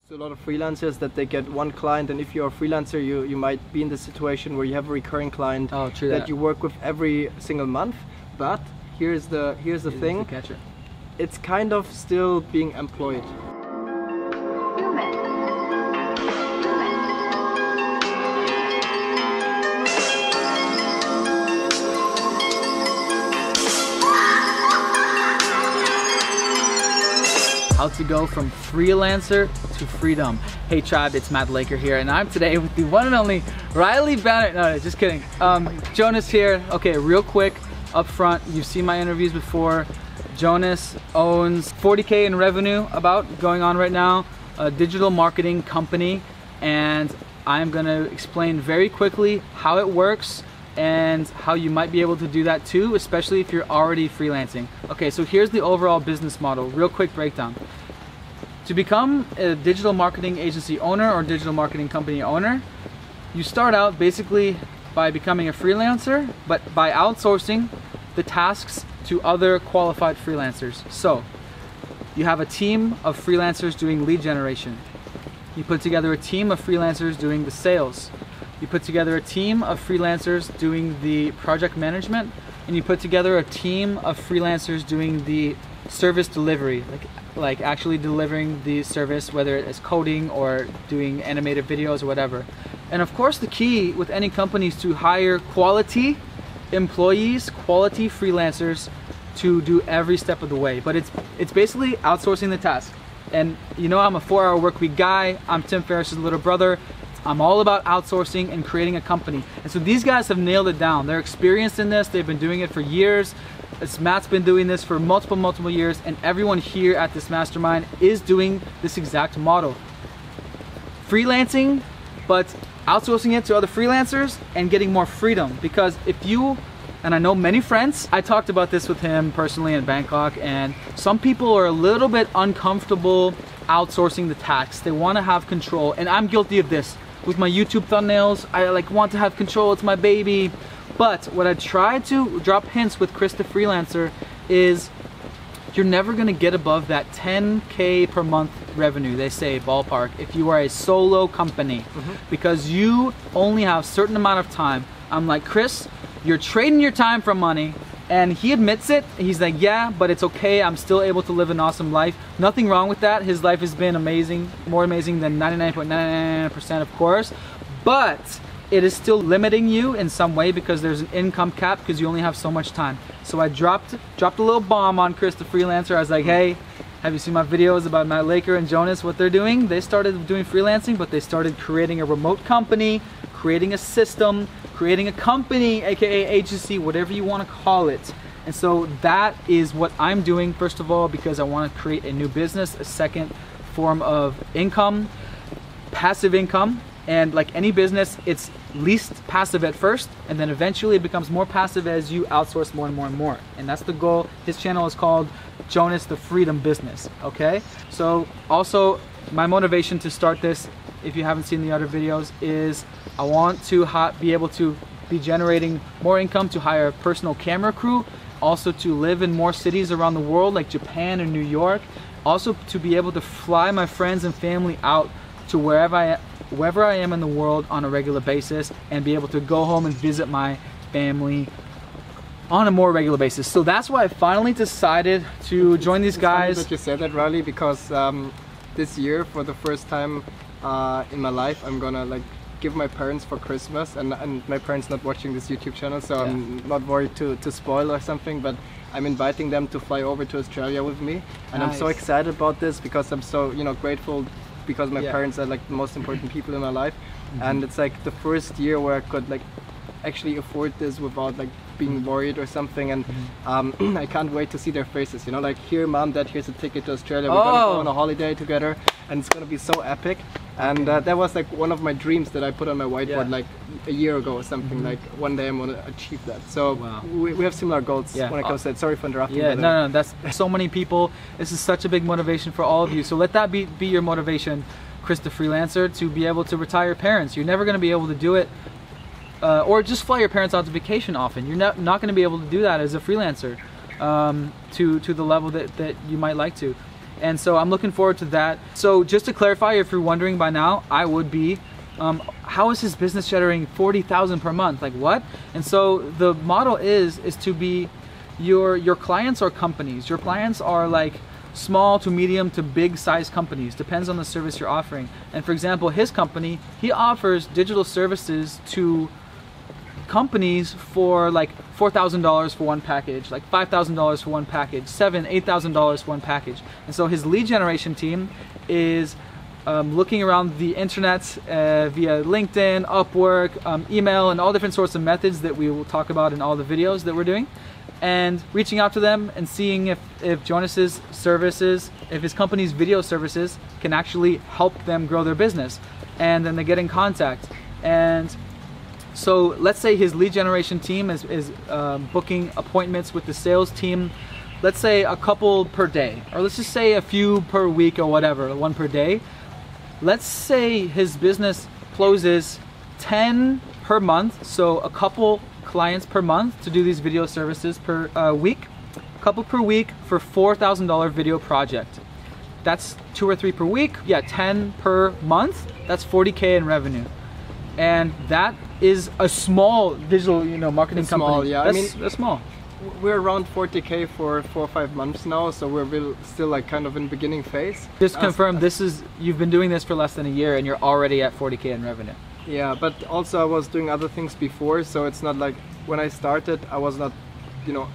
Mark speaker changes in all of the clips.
Speaker 1: So a lot of freelancers that they get one client, and if you're a freelancer, you might be in the situation where you have a recurring client that you work with every single month. But here's the thing. It's kind of still being employed.
Speaker 2: How to go from freelancer to freedom. Hey tribe, it's Matt Laker here, and I'm today with the one and only Riley Bennett. No, just kidding. Jonas here. Okay, real quick up front, you've seen my interviews before. Jonas owns 40K in revenue going on right now, a digital marketing company, and I'm gonna explain very quickly how it works and how you might be able to do that too, especially if you're already freelancing. Okay, so here's the overall business model, real quick breakdown. To become a digital marketing agency owner or digital marketing company owner, you start out basically by becoming a freelancer, but by outsourcing the tasks to other qualified freelancers. So you have a team of freelancers doing lead generation. You put together a team of freelancers doing the sales. You put together a team of freelancers doing the project management, and you put together a team of freelancers doing the service delivery, like actually delivering the service, whether it's coding or doing animated videos or whatever. And of course the key with any company is to hire quality employees, quality freelancers to do every step of the way. But it's basically outsourcing the task. And you know, I'm a 4-hour work week guy. I'm Tim Ferriss's little brother. I'm all about outsourcing and creating a company. And so these guys have nailed it down. They're experienced in this. They've been doing it for years. Matt's been doing this for multiple years, and everyone here at this mastermind is doing this exact model. Freelancing, but outsourcing it to other freelancers and getting more freedom. Because if you, and I know many friends, I talked about this with him personally in Bangkok, and some people are a little bit uncomfortable outsourcing the tasks. They want to have control, and I'm guilty of this. With my YouTube thumbnails, I want to have control, it's my baby. But what I try to drop hints with Chris the Freelancer is you're never gonna get above that 10K per month revenue, they say, ballpark, if you are a solo company, because you only have a certain amount of time. I'm like, Chris, you're trading your time for money. And he admits it. He's like, yeah, but it's okay. I'm still able to live an awesome life. Nothing wrong with that. His life has been amazing, more amazing than 99.99% of course. But it is still limiting you in some way because there's an income cap because you only have so much time. So I dropped a little bomb on Chris the Freelancer. I was like, hey, have you seen my videos about Matt Laker and Jonas, what they're doing? They started doing freelancing, but they started creating a remote company, creating a system, creating a company, aka agency, whatever you want to call it. And so that is what I'm doing, first of all, because I want to create a new business, a second form of income, passive income. And like any business, it's least passive at first, and then eventually it becomes more passive as you outsource more and more and more. And that's the goal. His channel is called Jonas the Freedom Business, okay? So also my motivation to start this, if you haven't seen the other videos, is I want to be able to be generating more income to hire a personal camera crew, also to live in more cities around the world like Japan and New York, also to be able to fly my friends and family out to wherever I am in the world on a regular basis and be able to go home and visit my family on a more regular basis. So that's why I finally decided to join these guys.
Speaker 1: It's funny that you said that, Riley, because this year, for the first time in my life, I'm gonna give my parents for Christmas, and my parents not watching this YouTube channel, so yeah. I'm not worried to spoil or something, but I'm inviting them to fly over to Australia with me, and nice. I'm so excited about this because I'm so grateful, because my parents are like the most important people in my life, and it's like the first year where I could actually afford this without being worried or something, and I can't wait to see their faces, here, Mom, Dad, here's a ticket to Australia, we're gonna go on a holiday together, and it's gonna be so epic. And that was one of my dreams that I put on my whiteboard a year ago or something. One day I'm gonna achieve that. So we have similar goals when it comes to that. Sorry for interrupting.
Speaker 2: Yeah, no, that's so many people. This is such a big motivation for all of you. So let that be your motivation, Chris the Freelancer, to be able to retire your parents. You're never gonna be able to do it, or just fly your parents out to vacation often. You're not gonna be able to do that as a freelancer to the level that you might like to. And so I'm looking forward to that. So just to clarify, if you're wondering by now, I would be, how is his business generating 40,000 per month? Like what? And so the model is to be, your clients are companies. Your clients are like small to medium to big size companies, depends on the service you're offering. And for example, his company, he offers digital services to companies for like $4,000 for one package, like $5,000 for one package, $8,000 for one package. And so his lead generation team is looking around the internet via LinkedIn, Upwork, email, and all different sorts of methods that we will talk about in all the videos that we're doing, and reaching out to them and seeing if Jonas's services, if his company's video services can actually help them grow their business. And then they get in contact. And so let's say his lead generation team is booking appointments with the sales team, let's say a couple per day, or let's just say a few per week or whatever, one per day. Let's say his business closes 10 per month, so a couple clients per month to do these video services per week, a couple per week for $4,000 video project. That's 2 or 3 per week, yeah, 10 per month, that's 40K in revenue. And that is a small digital, marketing company.
Speaker 1: Small, yeah.
Speaker 2: That's small.
Speaker 1: We're around 40K for 4 or 5 months now, so we're still like kind of in beginning phase.
Speaker 2: Just confirm, you've been doing this for less than a year and you're already at 40K in revenue.
Speaker 1: Yeah, but also I was doing other things before, so it's not like when I started I was not,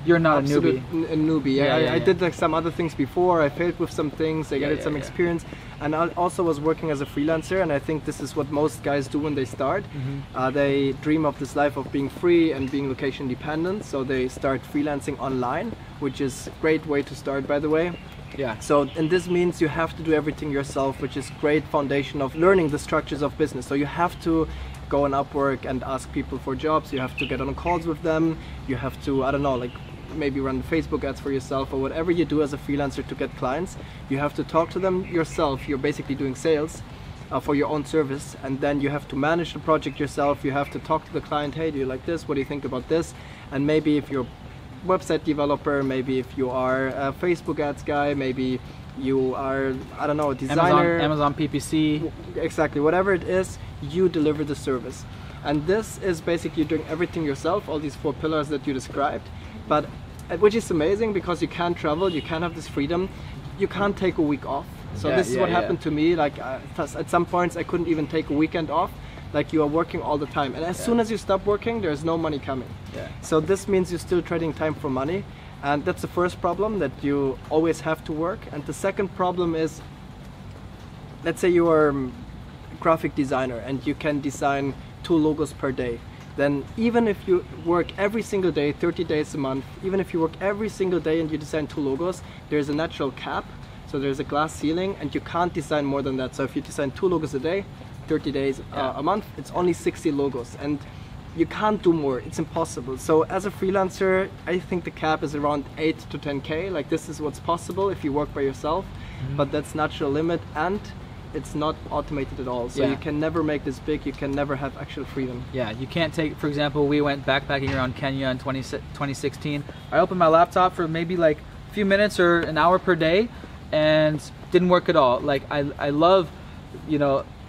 Speaker 2: you're not a newbie.
Speaker 1: A newbie. Yeah, I did like some other things before. I failed with some things. I got some experience, and I also was working as a freelancer. And I think this is what most guys do when they start. They dream of this life of being free and being location dependent. So they start freelancing online, which is a great way to start, by the way.
Speaker 2: Yeah.
Speaker 1: So, and this means you have to do everything yourself, which is great foundation of learning the structures of business. So you have to go on Upwork and ask people for jobs. You have to get on calls with them. You have to, I don't know, like maybe run Facebook ads for yourself, or whatever you do as a freelancer to get clients. You have to talk to them yourself. You're basically doing sales for your own service, and then you have to manage the project yourself. You have to talk to the client. Hey, do you like this? What do you think about this? And maybe if you're website developer, maybe if you are a Facebook ads guy, maybe you are, I don't know, a designer,
Speaker 2: Amazon PPC,
Speaker 1: exactly, whatever it is, you deliver the service. And this is basically doing everything yourself, all these 4 pillars that you described, but which is amazing because you can't travel, you can't have this freedom, you can't take a week off. So this is what happened to me. Like at some points I couldn't even take a weekend off. Like you are working all the time, and as soon as you stop working, there's no money coming. So this means you're still trading time for money, and that's the first problem, that you always have to work. And the second problem is, let's say you are a graphic designer and you can design 2 logos per day. Then even if you work every single day, 30 days a month, even if you work every single day and you design 2 logos, there's a natural cap. So there's a glass ceiling and you can't design more than that. So if you design 2 logos a day, 30 days a month, it's only 60 logos, and you can't do more. It's impossible. So as a freelancer, I think the cap is around 8 to 10K. Like this is what's possible if you work by yourself, but that's natural limit, and it's not automated at all. So you can never make this big. You can never have actual freedom.
Speaker 2: Yeah, you can't take, for example, we went backpacking around Kenya in 2016. I opened my laptop for maybe like a few minutes or an hour per day and didn't work at all. Like I love,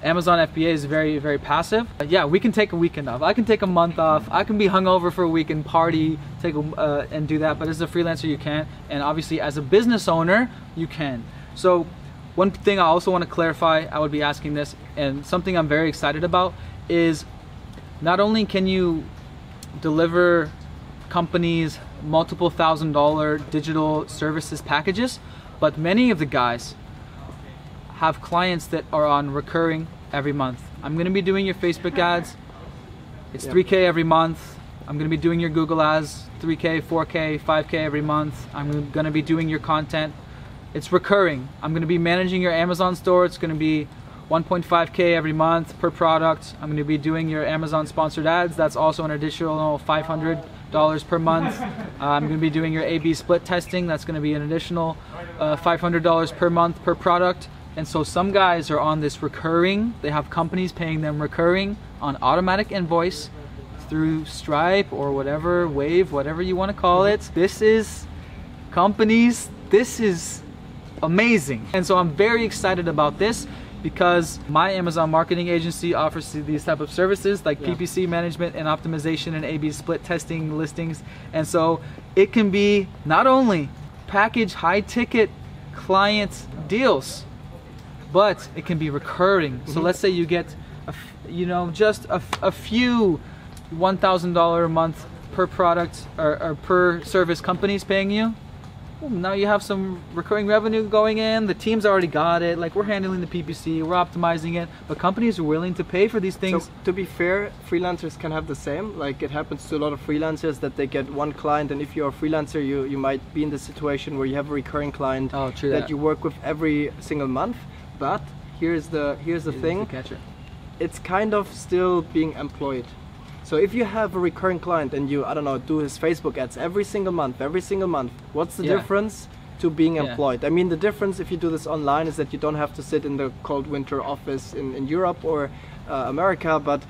Speaker 2: Amazon FBA is very, very passive. Yeah, we can take a weekend off. I can take a month off. I can be hungover for a week and party, and do that. But as a freelancer, you can't. And obviously, as a business owner, you can. So, one thing I also want to clarify, I would be asking this, and something I'm very excited about is not only can you deliver companies multiple $1,000 digital services packages, but many of the guys have clients that are on recurring every month. I'm going to be doing your Facebook ads. It's 3K every month. I'm going to be doing your Google ads, 3K, 4K, 5K every month. I'm going to be doing your content. It's recurring. I'm going to be managing your Amazon store. It's going to be 1.5K every month per product. I'm going to be doing your Amazon sponsored ads. That's also an additional $500 per month. I'm going to be doing your A/B split testing. That's going to be an additional $500 per month per product. And so some guys are on this recurring, they have companies paying them recurring on automatic invoice through Stripe or whatever, Wave, whatever you want to call it. This is companies, this is amazing. And so I'm very excited about this because my Amazon marketing agency offers these type of services like PPC management and optimization and A/B split testing listings. And so it can be not only package high ticket client deals, but it can be recurring. So let's say you get just a few $1,000 a month per product or per service companies paying you. Well, now you have some recurring revenue going in. The team's already got it. Like, we're handling the PPC, we're optimizing it, but companies are willing to pay for these things.
Speaker 1: So, to be fair, freelancers can have the same. Like, it happens to a lot of freelancers that they get one client, and if you're a freelancer, you might be in the situation where you have a recurring client that you work with every single month. But here's the thing. It's kind of still being employed. So if you have a recurring client and you, I don't know, do his Facebook ads every single month, what's the difference to being employed? I mean, the difference if you do this online is that you don't have to sit in the cold winter office in Europe or America, but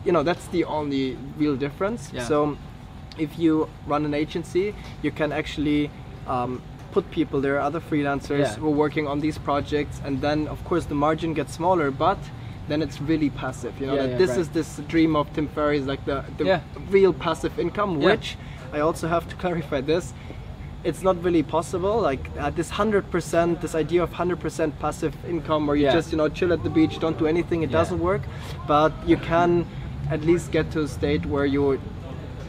Speaker 1: that's the only real difference. So if you run an agency, you can actually put people there, other freelancers who are working on these projects, and then of course the margin gets smaller, but then it's really passive. This is this dream of Tim Ferriss, like the real passive income, which I also have to clarify this. It's not really possible. Like this 100%, this idea of 100% passive income, where you just chill at the beach, don't do anything. It doesn't work, but you can at least get to a state where you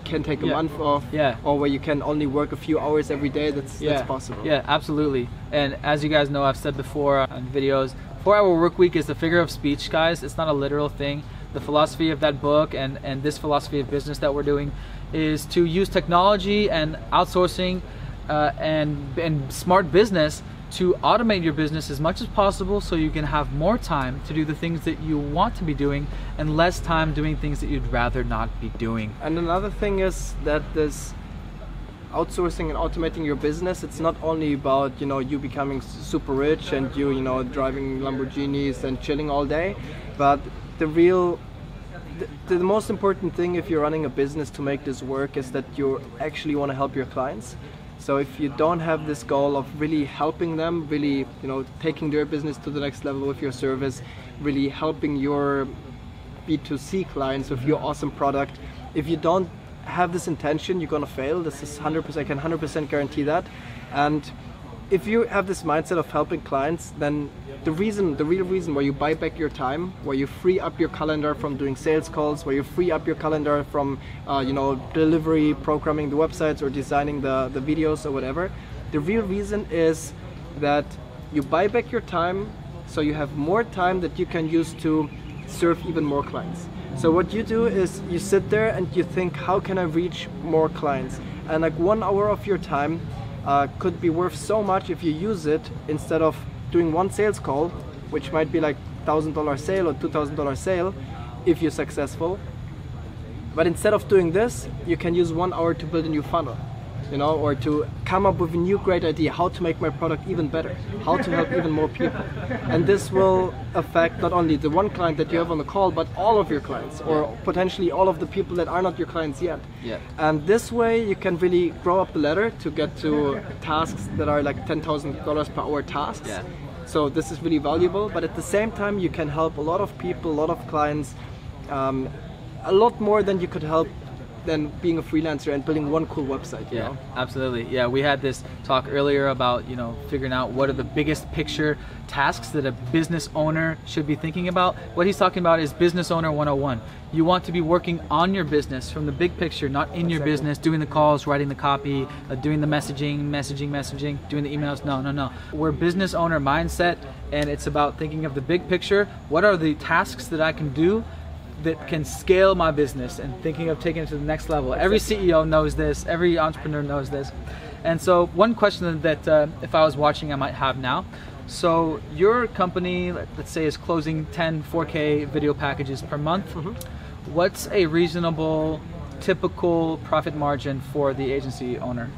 Speaker 1: can take a month off, or where you can only work a few hours every day. That's possible. Yeah,
Speaker 2: absolutely. And as you guys know, I've said before on videos, 4-hour work week is the figure of speech, guys. It's not a literal thing. The philosophy of that book and this philosophy of business that we're doing is to use technology and outsourcing and smart business to automate your business as much as possible, so you can have more time to do the things that you want to be doing and less time doing things that you'd rather not be doing.
Speaker 1: And another thing is that this outsourcing and automating your business, it's not only about you becoming super rich and you driving Lamborghinis and chilling all day, but the most important thing if you're running a business to make this work is that you actually want to help your clients. So if you don't have this goal of really helping them, really taking their business to the next level with your service, really helping your B2C clients with your awesome product, if you don't have this intention, you're gonna fail. This is 100%, I can 100% guarantee that. And if you have this mindset of helping clients, then the real reason why you buy back your time, where you free up your calendar from doing sales calls, where you free up your calendar from delivery, programming the websites, or designing the videos or whatever, the real reason is that you buy back your time, so you have more time that you can use to serve even more clients. So what you do is you sit there and you think, how can I reach more clients? And like 1 hour of your time could be worth so much if you use it instead of doing one sales call, which might be like $1,000 sale or $2,000 sale if you're successful. But instead of doing this, you can use 1 hour to build a new funnel, or to come up with a new great idea, how to make my product even better, how to help even more people. And this will affect not only the one client that you have on the call, but all of your clients, or potentially all of the people that are not your clients yet. And this way you can really grow up the ladder to get to tasks that are like $10,000 per hour tasks. So this is really valuable, but at the same time you can help a lot of people, a lot of clients, a lot more than you could help than being a freelancer and building one cool website. You know?
Speaker 2: Absolutely. Yeah, we had this talk earlier about figuring out what are the biggest picture tasks that a business owner should be thinking about. What he's talking about is business owner 101. You want to be working on your business from the big picture, not in your business, doing the calls, writing the copy, doing the messaging, doing the emails. No. We're business owner mindset, and it's about thinking of the big picture. What are the tasks that I can do that can scale my business, and thinking of taking it to the next level. Every CEO knows this, every entrepreneur knows this. And so one question that if I was watching I might have now, so your company, let's say, is closing 10 4K video packages per month. What's a reasonable, typical profit margin for the agency owner?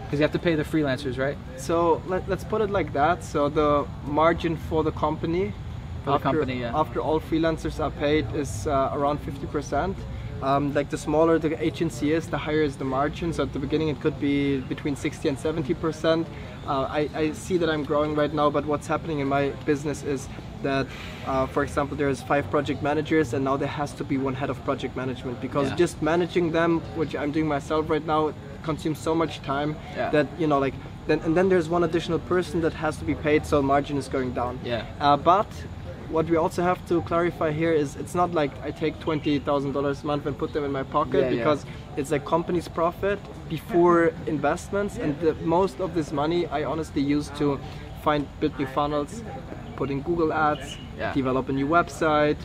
Speaker 2: Because you have to pay the freelancers, right?
Speaker 1: So let's put it like that. So the margin for the company, after all freelancers are paid, is around 50%. Like the smaller the agency is, the higher is the margin. So at the beginning it could be between 60 and 70%. I see that I'm growing right now, but what's happening in my business is that, for example, there's 5 project managers, and now there has to be 1 head of project management, because just managing them, which I'm doing myself right now, consumes so much time that, you know, like, then there's 1 additional person that has to be paid, so margin is going down. But what we also have to clarify here is it's not like I take $20,000 a month and put them in my pocket, because it's a company's profit before investments, and most of this money I honestly use to build new funnels, put in Google ads, develop a new website,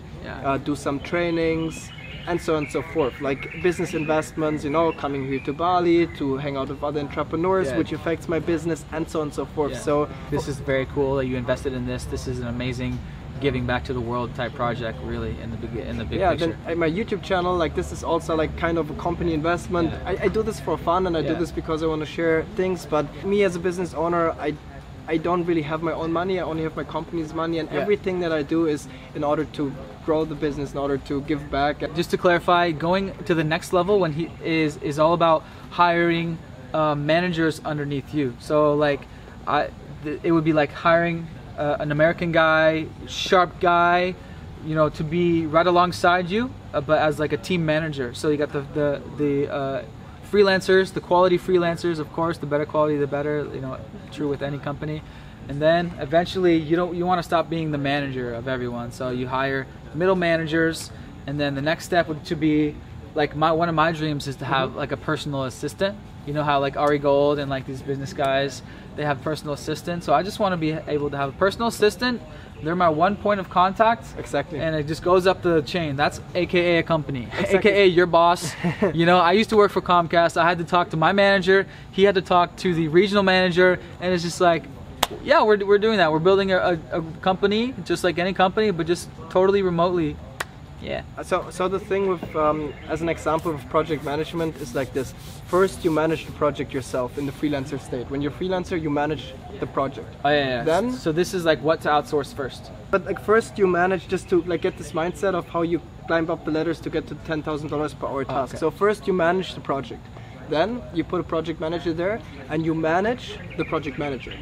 Speaker 1: do some trainings, and so on and so forth. Like business investments, you know, coming here to Bali to hang out with other entrepreneurs, which affects my business, and so on and so forth. So
Speaker 2: this is very cool that you invested in this. This is an amazing giving back to the world type project, really, in the big picture.
Speaker 1: Then my YouTube channel, like, this is also like kind of a company investment. I do this for fun, and I do this because I want to share things, but me as a business owner, I don't really have my own money. I only have my company's money, and everything that I do is in order to grow the business, in order to give back.
Speaker 2: Just to clarify, going to the next level when he is all about hiring managers underneath you. So like it would be like hiring an American guy, sharp guy, you know, to be right alongside you, but as like a team manager. So you got the freelancers, the quality freelancers, of course, the better quality, the better, you know, true with any company. And then eventually you want to stop being the manager of everyone. So you hire middle managers, and then the next step would to be like one of my dreams is to have like a personal assistant. You know how like Ari Gold and like these business guys, they have personal assistants. So I just want to be able to have a personal assistant. They're my 1 point of contact.
Speaker 1: Exactly.
Speaker 2: And it just goes up the chain. That's AKA a company. AKA your boss. You know, I used to work for Comcast. I had to talk to my manager. He had to talk to the regional manager. And it's just like, yeah, we're doing that. We're building a company just like any company, but just totally remotely. Yeah.
Speaker 1: So the thing with, as an example of project management is like this. First, you manage the project yourself in the freelancer state. When you're freelancer, you manage the project.
Speaker 2: Oh yeah. Then, so this is like what to outsource first.
Speaker 1: But like first, you manage just to like get this mindset of how you climb up the ladders to get to $10,000 per hour task. So first, you manage the project. Then you put a project manager there, and you manage the project manager.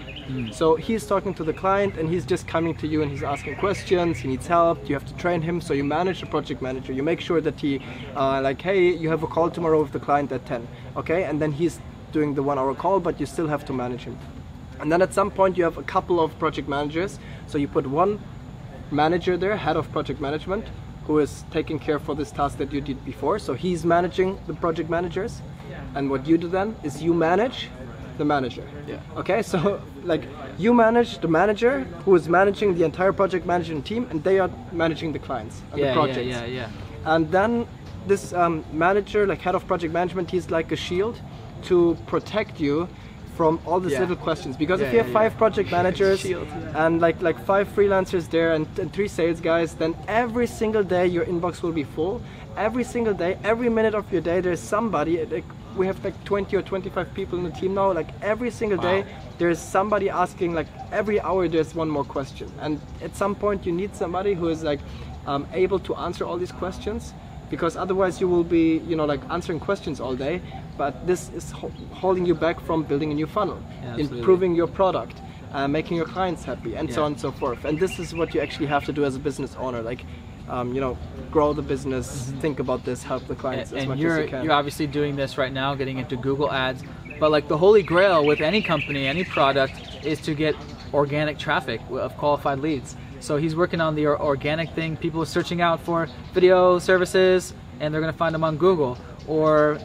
Speaker 1: So he's talking to the client, and he's just coming to you and he's asking questions, he needs help, you have to train him, so you manage the project manager. You make sure that he, like, hey, you have a call tomorrow with the client at 10, okay? And then he's doing the 1 hour call, but you still have to manage him. And then at some point you have a couple of project managers, so you put 1 manager there, head of project management, who is taking care for this task that you did before. So he's managing the project managers, and what you do then is you manage the manager. Okay, so like you manage the manager who is managing the entire project management team, and they are managing the clients and the projects. And then this manager, like head of project management, he's like a shield to protect you from all these little questions, because if you have 5 project managers and like 5 freelancers there and 3 sales guys, then every single day your inbox will be full. Every single day, every minute of your day, there's somebody. Like, we have like 20 or 25 people in the team now. Like every single day, there's somebody asking. Like every hour, there's 1 more question. And at some point, you need somebody who is like able to answer all these questions, because otherwise you will be, you know, like answering questions all day. But this is holding you back from building a new funnel, improving your product, making your clients happy, and so on and so forth. And this is what you actually have to do as a business owner. Like, you know, grow the business, think about this, help the clients as much as you can.
Speaker 2: You're obviously doing this right now, getting into Google ads, but like the holy grail with any company, any product, is to get organic traffic of qualified leads. So he's working on the organic thing. People are searching out for video services, and they're going to find them on Google, or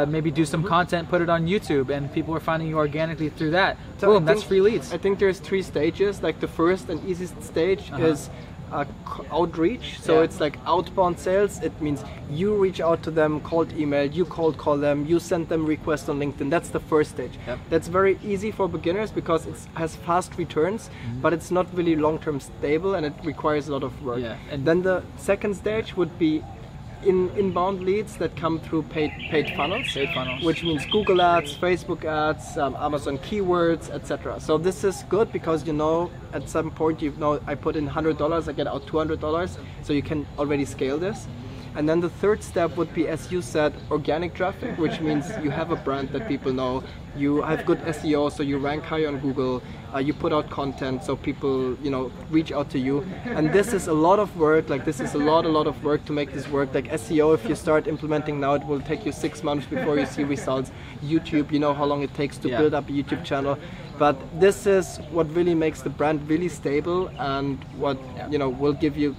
Speaker 2: maybe do some content, put it on YouTube, and people are finding you organically through that. So boom, that's free leads.
Speaker 1: I think there's 3 stages. Like the first and easiest stage is outreach. So it's like outbound sales. It means you reach out to them, cold email, you cold call them, you send them requests on LinkedIn. That's the first stage. That's very easy for beginners because it has fast returns, but it's not really long-term stable, and it requires a lot of work. And then the second stage would be inbound leads that come through paid funnels, which means Google ads, Facebook ads, Amazon keywords, etc. So this is good because, you know, at some point, you know, I put in $100, I get out $200, so you can already scale this. And then the third step would be, as you said, organic traffic, which means you have a brand that people know, you have good SEO, so you rank high on Google, you put out content so people, you know, reach out to you. And this is a lot of work, like this is a lot of work to make this work. Like SEO, if you start implementing now, it will take you 6 months before you see results. YouTube, you know how long it takes to build up a YouTube channel. But this is what really makes the brand really stable, and what, you know, will give you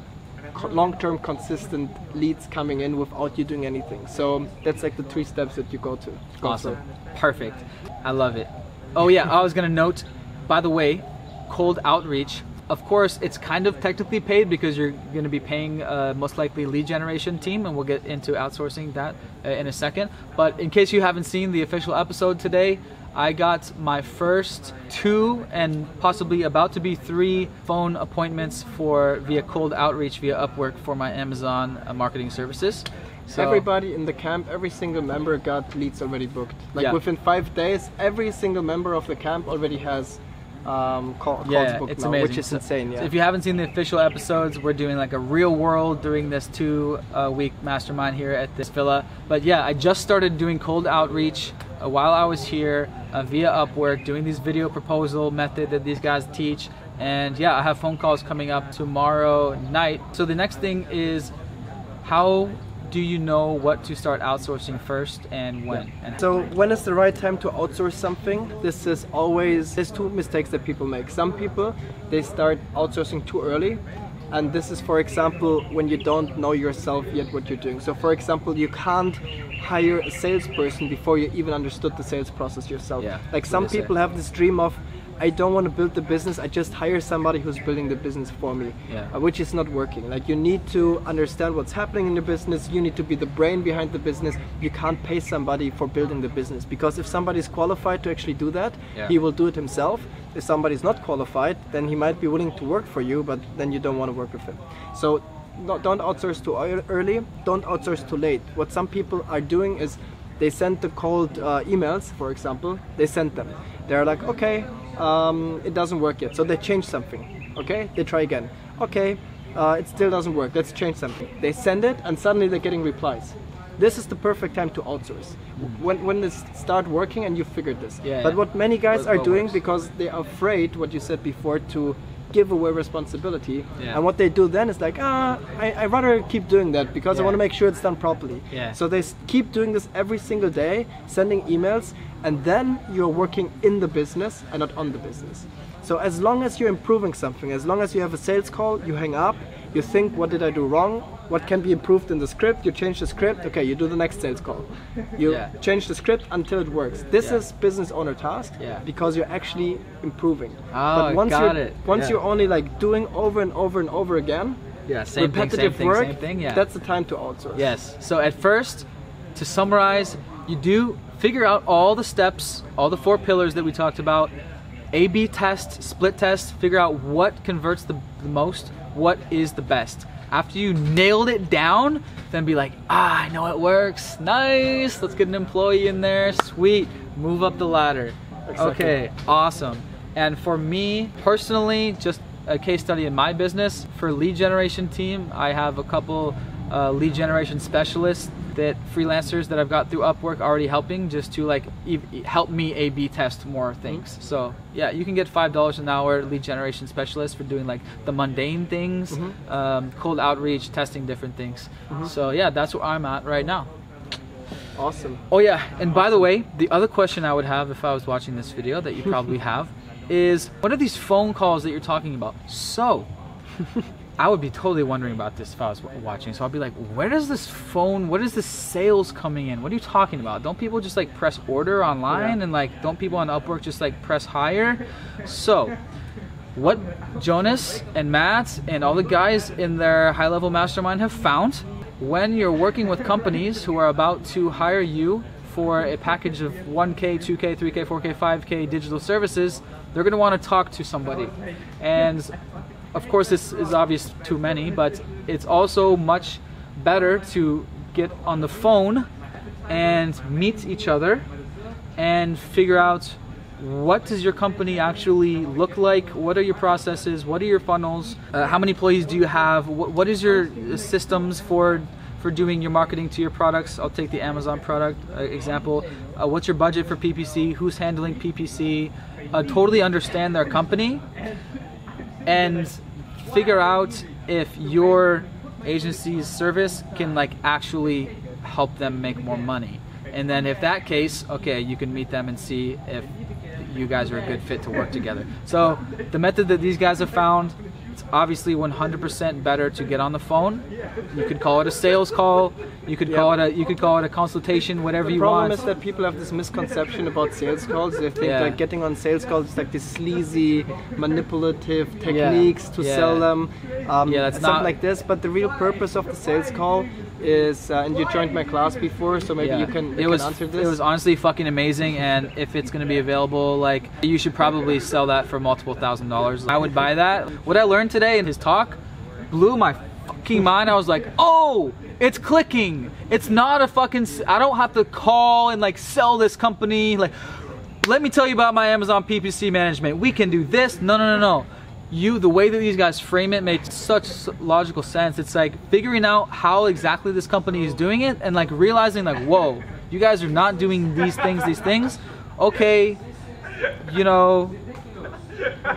Speaker 1: long-term consistent leads coming in without you doing anything. So that's like the 3 steps that you go to.
Speaker 2: Awesome. Perfect. I love it. Oh yeah, I was gonna note, by the way, cold outreach, of course it's kind of technically paid because you're going to be paying most likely lead generation team, and we'll get into outsourcing that in a second. But in case you haven't seen the official episode today, I got my first 2 and possibly about to be 3 phone appointments via cold outreach via Upwork for my Amazon marketing services. So
Speaker 1: everybody in the camp, every single member got leads already booked. Like within 5 days, every single member of the camp already has calls booked
Speaker 2: it's
Speaker 1: now,
Speaker 2: amazing.
Speaker 1: which is insane.
Speaker 2: So if you haven't seen the official episodes, we're doing like a real world during this 2-week mastermind here at this villa. But yeah, I just started doing cold outreach while I was here via Upwork, doing these video proposal method that these guys teach. And yeah, I have phone calls coming up tomorrow night. So the next thing is, how do you know what to start outsourcing first and when?
Speaker 1: So when is the right time to outsource something? This is always, there's 2 mistakes that people make. Some people, they start outsourcing too early. And this is, for example, when you don't know yourself yet what you're doing. So for example, you can't hire a salesperson before you even understood the sales process yourself. Like some people have this dream of, I don't want to build the business, I just hire somebody who's building the business for me, which is not working. Like you need to understand what's happening in the business, you need to be the brain behind the business. You can't pay somebody for building the business, because if somebody's qualified to actually do that, he will do it himself. If somebody's not qualified, then he might be willing to work for you, but then you don't want to work with him. So don't outsource too early, don't outsource too late. What some people are doing is they send the cold emails, for example, they send them. They're like, okay, it doesn't work yet, so they change something. Okay, they try again. Okay, it still doesn't work, let's change something. They send it and suddenly they're getting replies. This is the perfect time to outsource. When they start working and you figured this. But what many guys are doing, because they are afraid, what you said before, to give away responsibility, and what they do then is like, I rather keep doing that because I want to make sure it's done properly. So they keep doing this every single day, sending emails, and then you're working in the business and not on the business. So as long as you're improving something, as long as you have a sales call, you hang up, you think, what did I do wrong? What can be improved in the script? You change the script, okay, you do the next sales call. You change the script until it works. This is business owner task, because you're actually improving. But once you're only like doing over and over and over again, repetitive work, that's the time to outsource.
Speaker 2: Yes, so at first, to summarize, you do figure out all the steps, all the 4 pillars that we talked about. A/B test, split test, figure out what converts the most, what is the best. After you nailed it down, then be like, I know it works, nice, let's get an employee in there, sweet, move up the ladder. Okay, awesome. And for me personally, just a case study in my business, for lead generation team, I have a couple lead generation specialists that freelancers that I've got through Upwork already helping, just to like help me A/B test more things. So yeah, you can get $5 an hour lead generation specialist for doing like the mundane things, cold outreach, testing different things. So yeah, that's where I'm at right now.
Speaker 1: Awesome.
Speaker 2: Oh yeah, and by the way, the other question I would have if I was watching this video that you probably have is, what are these phone calls that you're talking about? So I would be totally wondering about this if I was watching. So I'll be like, where does this phone, what is this sales coming in? What are you talking about? Don't people just like press order online, and like, don't people on Upwork just like press hire? So what Jonas and Matt and all the guys in their high-level mastermind have found, when you're working with companies who are about to hire you for a package of 1K, 2K, 3K, 4K, 5K digital services, they're going to want to talk to somebody. And of course, this is obvious to many, but it's also much better to get on the phone and meet each other and figure out, what does your company actually look like? What are your processes? What are your funnels? How many employees do you have? What is your systems for for doing your marketing to your products? I'll take the Amazon product example. What's your budget for PPC? Who's handling PPC? Totally understand their company and figure out if your agency's service can like actually help them make more money. And then if that case, okay, you can meet them and see if you guys are a good fit to work together. So the method that these guys have found, it's obviously 100% better to get on the phone. You could call it a sales call. You could call it a consultation, whatever you want.
Speaker 1: The problem is that people have this misconception about sales calls. They think that getting on sales calls is like this sleazy, manipulative techniques to sell them. That's something not like this. But the real purpose of the sales call is, and you joined my class before, so maybe you can answer this.
Speaker 2: It was honestly fucking amazing, and if it's going to be available, like, you should probably sell that for multiple $1,000s. I would buy that. What I learned today in his talk blew my fucking mind. I was like, oh, it's clicking. It's not a fucking, I don't have to call and like sell this company. Like, let me tell you about my Amazon PPC management. We can do this. No. The way that these guys frame it made such logical sense. It's like figuring out how exactly this company is doing it and like realizing like, whoa, you guys are not doing these things. Okay, you know,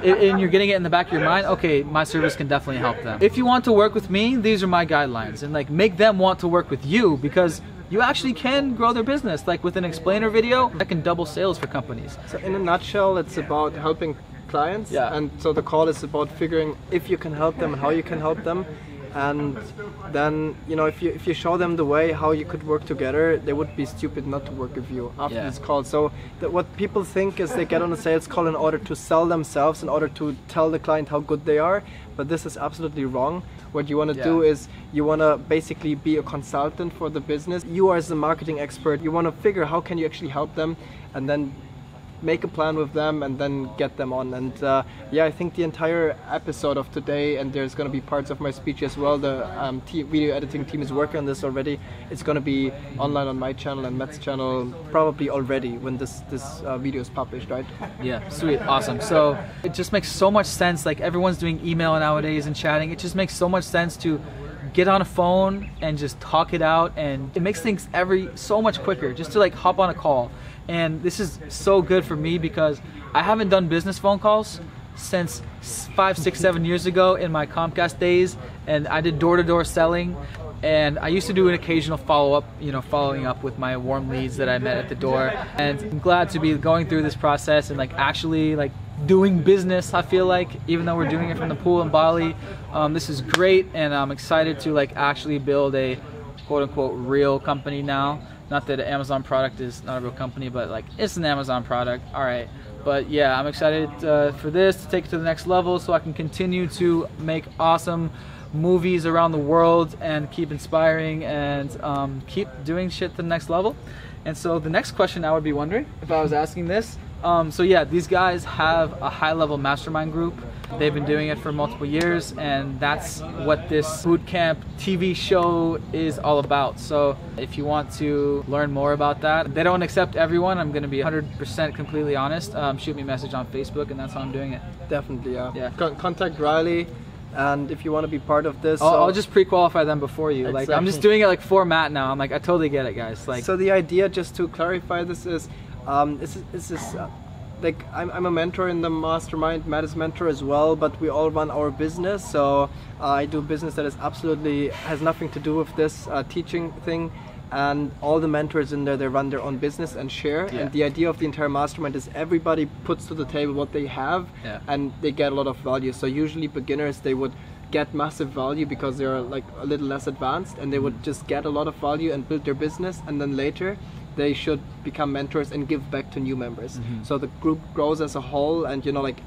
Speaker 2: and you're getting it in the back of your mind, okay, my service can definitely help them. If you want to work with me, these are my guidelines, and like make them want to work with you, because you actually can grow their business. Like with an explainer video, that can double sales for companies.
Speaker 1: So in a nutshell, it's about helping clients, and so the call is about figuring if you can help them and how you can help them. And then, you know, if you show them the way how you could work together, they would be stupid not to work with you after this call. So what people think is they get on a sales call in order to sell themselves, in order to tell the client how good they are, but this is absolutely wrong. What you want to do is you want to basically be a consultant for the business. You are as a marketing expert, you want to figure how can you actually help them, and then make a plan with them and then get them on. And I think the entire episode of today, and there's going to be parts of my speech as well, the video editing team is working on this already. It's going to be online on my channel and Matt's channel probably already when this video is published, right?
Speaker 2: Yeah, sweet, awesome. So it just makes so much sense. Like everyone's doing email nowadays and chatting. It just makes so much sense to get on a phone and just talk it out, and it makes things so much quicker just to like hop on a call. And this is so good for me because I haven't done business phone calls since 5, 6, 7 years ago in my Comcast days, and I did door-to-door selling, and I used to do an occasional following up with my warm leads that I met at the door. And I'm glad to be going through this process and like actually like doing business. I feel like, even though we're doing it from the pool in Bali, this is great, and I'm excited to like actually build a quote-unquote real company now. Not that an Amazon product is not a real company, but like it's an Amazon product, all right. But yeah, I'm excited for this to take it to the next level, so I can continue to make awesome movies around the world and keep inspiring and keep doing shit to the next level. And so the next question I would be wondering if I was asking this, so yeah, these guys have a high-level mastermind group. They've been doing it for multiple years, and that's what this Bootcamp TV show is all about. So if you want to learn more about that, they don't accept everyone. I'm going to be 100% completely honest. Shoot me a message on Facebook, and that's how I'm doing it.
Speaker 1: Definitely, yeah. Contact Riley, and if you want to be part of this,
Speaker 2: I'll just pre-qualify them before you. Exactly. Like I'm just doing it like for Matt now. I'm like, I totally get it, guys. Like,
Speaker 1: so the idea, just to clarify this, is like I'm a mentor in the mastermind, Matt is mentor as well, but we all run our business. So I do business that is absolutely has nothing to do with this teaching thing, and all the mentors in there, they run their own business and share. And the idea of the entire mastermind is everybody puts to the table what they have, and they get a lot of value. So usually beginners, they would get massive value because they're like a little less advanced, and they would just get a lot of value and build their business, and then later they should become mentors and give back to new members. So the group grows as a whole, and like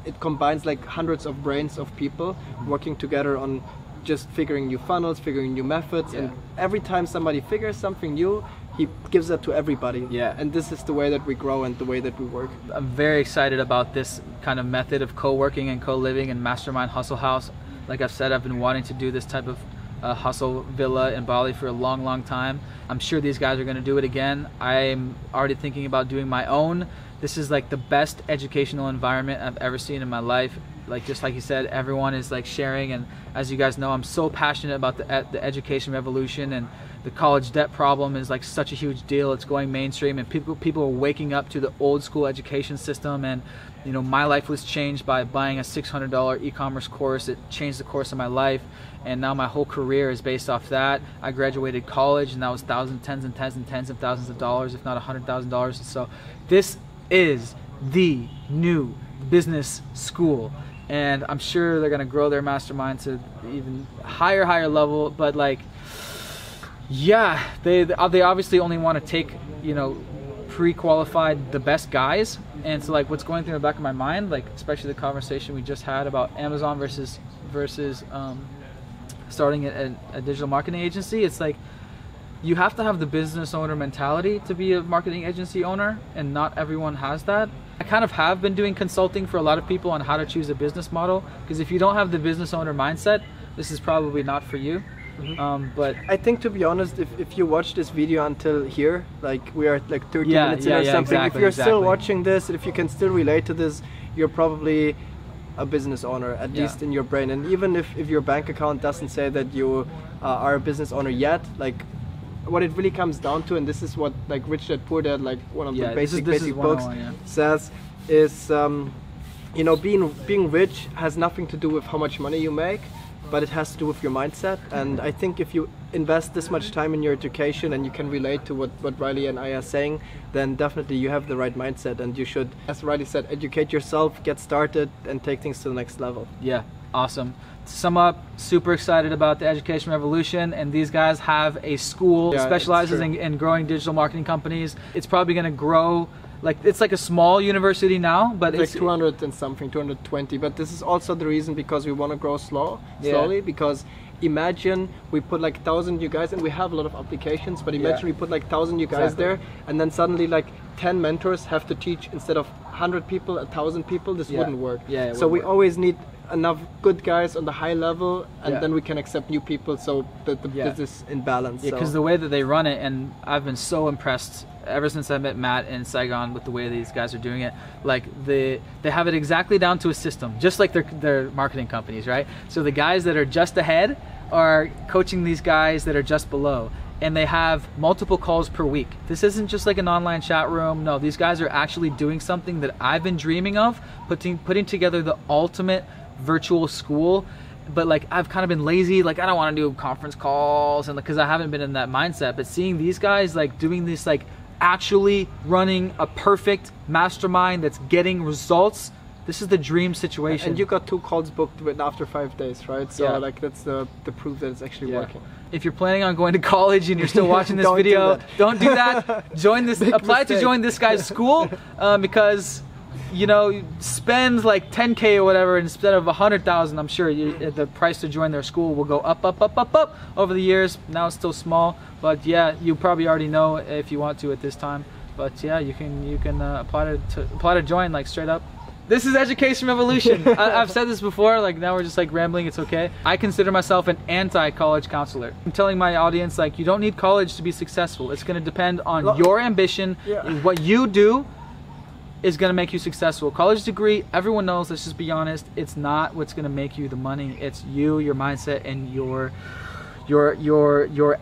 Speaker 1: it combines like hundreds of brains of people working together on just figuring new funnels, figuring new methods, and every time somebody figures something new, he gives that to everybody. And this is the way that we grow and the way that we work.
Speaker 2: I'm very excited about this kind of method of co-working and co-living and mastermind hustle house. Like I've said, I've been wanting to do this type of hustle villa in Bali for a long time. I'm sure these guys are going to do it again. I'm already thinking about doing my own. This is like the best educational environment I've ever seen in my life. like just like you said, everyone is like sharing, and as you guys know, I'm so passionate about the education revolution, and the college debt problem is like such a huge deal. It's going mainstream, and people are waking up to the old school education system. And you know, my life was changed by buying a $600 e-commerce course. It changed the course of my life, and now my whole career is based off that. I graduated college, and that was tens of thousands of dollars, if not $100,000. So this is the new business school, and I'm sure they're gonna grow their mastermind to even higher level. But like, yeah, they obviously only want to take, you know, pre-qualified the best guys. And so like, what's going through the back of my mind, like especially the conversation we just had about Amazon versus starting a digital marketing agency, it's like, you have to have the business owner mentality to be a marketing agency owner, and not everyone has that. I kind of have been doing consulting for a lot of people on how to choose a business model, because if you don't have the business owner mindset, this is probably not for you. But
Speaker 1: I think, to be honest, if you watch this video until here, like we are like 30 minutes in or something,
Speaker 2: exactly,
Speaker 1: if you're still watching this, if you can still relate to this, you're probably a business owner, at least in your brain. And even if your bank account doesn't say that you are a business owner yet, like what it really comes down to, and this is what like Rich Dad Poor Dad, like one of the basic books, says, is you know, being rich has nothing to do with how much money you make, but it has to do with your mindset. And I think if you invest this much time in your education and you can relate to what Riley and I are saying, then definitely you have the right mindset, and you should, as Riley said, educate yourself, get started, and take things to the next level.
Speaker 2: Yeah, awesome. To sum up, super excited about the education revolution, and these guys have a school that specializes in growing digital marketing companies. It's probably going to grow. Like, it's like a small university now, but
Speaker 1: it's like 200 and something, 220. But this is also the reason, because we want to grow slowly. Because imagine we put like 1,000 new guys, and we have a lot of applications, but imagine we put like 1,000 new guys there, and then suddenly like 10 mentors have to teach instead of 100 people, 1,000 people. This wouldn't work. So we always need enough good guys on the high level, and then we can accept new people, so that the business in balance.
Speaker 2: Yeah, because the way that they run it, and I've been so impressed ever since I met Matt in Saigon with the way these guys are doing it. Like, they have it exactly down to a system, just like their marketing companies, right? So the guys that are just ahead are coaching these guys that are just below, and they have multiple calls per week. This isn't just like an online chat room. No, these guys are actually doing something that I've been dreaming of, putting together the ultimate virtual school. But like, I've kind of been lazy, like I don't want to do conference calls, and because I haven't been in that mindset. But seeing these guys like doing this, like actually running a perfect mastermind that's getting results, this is the dream situation.
Speaker 1: And you got 2 calls booked after 5 days, right? So like, that's the proof that it's actually working.
Speaker 2: If you're planning on going to college and you're still watching this video, don't do that. Join this, apply to join this guy's school, because you know, spend like 10K or whatever instead of 100,000. I'm sure the price to join their school will go up over the years. Now it's still small, but yeah, you probably already know if you want to at this time. But yeah, you can apply to join, like straight up. This is education revolution. I've said this before, like now we're just like rambling, it's okay. I consider myself an anti-college counselor. I'm telling my audience, like, you don't need college to be successful. It's gonna depend on your ambition. What you do is gonna make you successful. College degree, everyone knows, let's just be honest, it's not what's gonna make you the money. It's you, your mindset, and your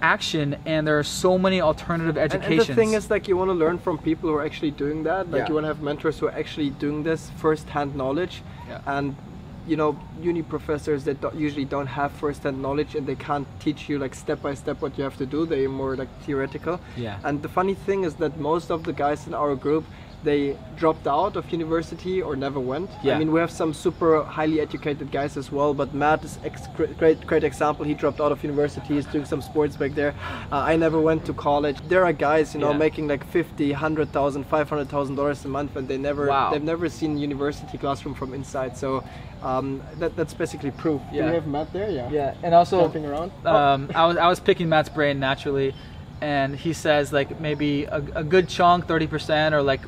Speaker 2: action. And there are so many alternative educations.
Speaker 1: And the thing is, like, you want to learn from people who are actually doing that. Like, you want to have mentors who are actually doing this, first-hand knowledge. And you know, uni professors that usually don't have first-hand knowledge, and they can't teach you like step by step what you have to do. They're more like theoretical. And the funny thing is that most of the guys in our group, they dropped out of university or never went. I mean, we have some super highly educated guys as well, but Matt is great example. He dropped out of university. He's doing some sports back there. I never went to college. There are guys, you know, making like $50,000, $100,000, $500,000 a month, and they've never seen university classroom from inside. So that's basically proof. Do you have Matt there?
Speaker 2: Yeah, and also
Speaker 1: jumping around.
Speaker 2: I was picking Matt's brain naturally. And he says like maybe a good chunk, 30%, or like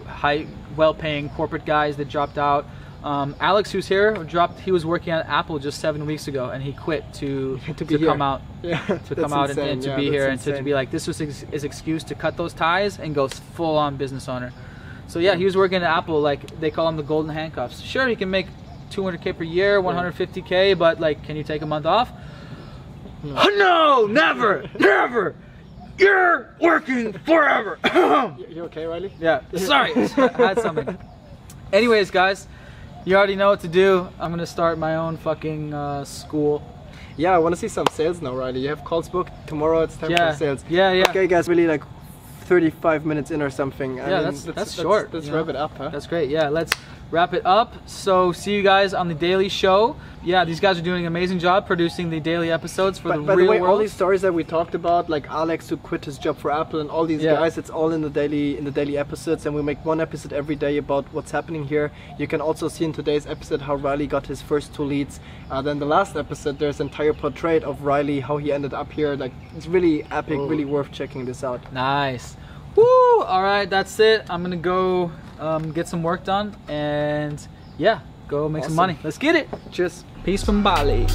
Speaker 2: well-paying corporate guys that dropped out. Alex, who's here, he was working at Apple just 7 weeks ago, and he quit to come out, and to be here, and to be like, this was his excuse to cut those ties and go full-on business owner. So yeah, he was working at Apple, like they call him the golden handcuffs. Sure, he can make 200K per year, 150K, but like, can you take a month off? No, never, never. You're working forever.
Speaker 1: You okay, Riley?
Speaker 2: Yeah, sorry, I had something. Anyways, guys, you already know what to do. I'm gonna start my own fucking school.
Speaker 1: Yeah, I want to see some sales now, Riley. You have calls booked. Tomorrow it's time for sales.
Speaker 2: Yeah.
Speaker 1: Okay, guys, really like 35 minutes in or something.
Speaker 2: Yeah, that's short.
Speaker 1: Let's wrap it up, huh?
Speaker 2: That's great. Yeah, let's wrap it up. So see you guys on the daily show. Yeah, these guys are doing an amazing job producing the daily episodes for the real
Speaker 1: By the way,
Speaker 2: world.
Speaker 1: all these stories that we talked about, like Alex who quit his job for Apple and all these guys, it's all in the daily episodes, and we make one episode every day about what's happening here. You can also see in today's episode how Riley got his first 2 leads. Then the last episode, there's an entire portrait of Riley, how he ended up here. Like, it's really epic, really worth checking this out.
Speaker 2: Nice. Woo! All right, that's it. I'm gonna go get some work done, and yeah, go make some money. Let's get it.
Speaker 1: Cheers.
Speaker 2: Peace from Bali.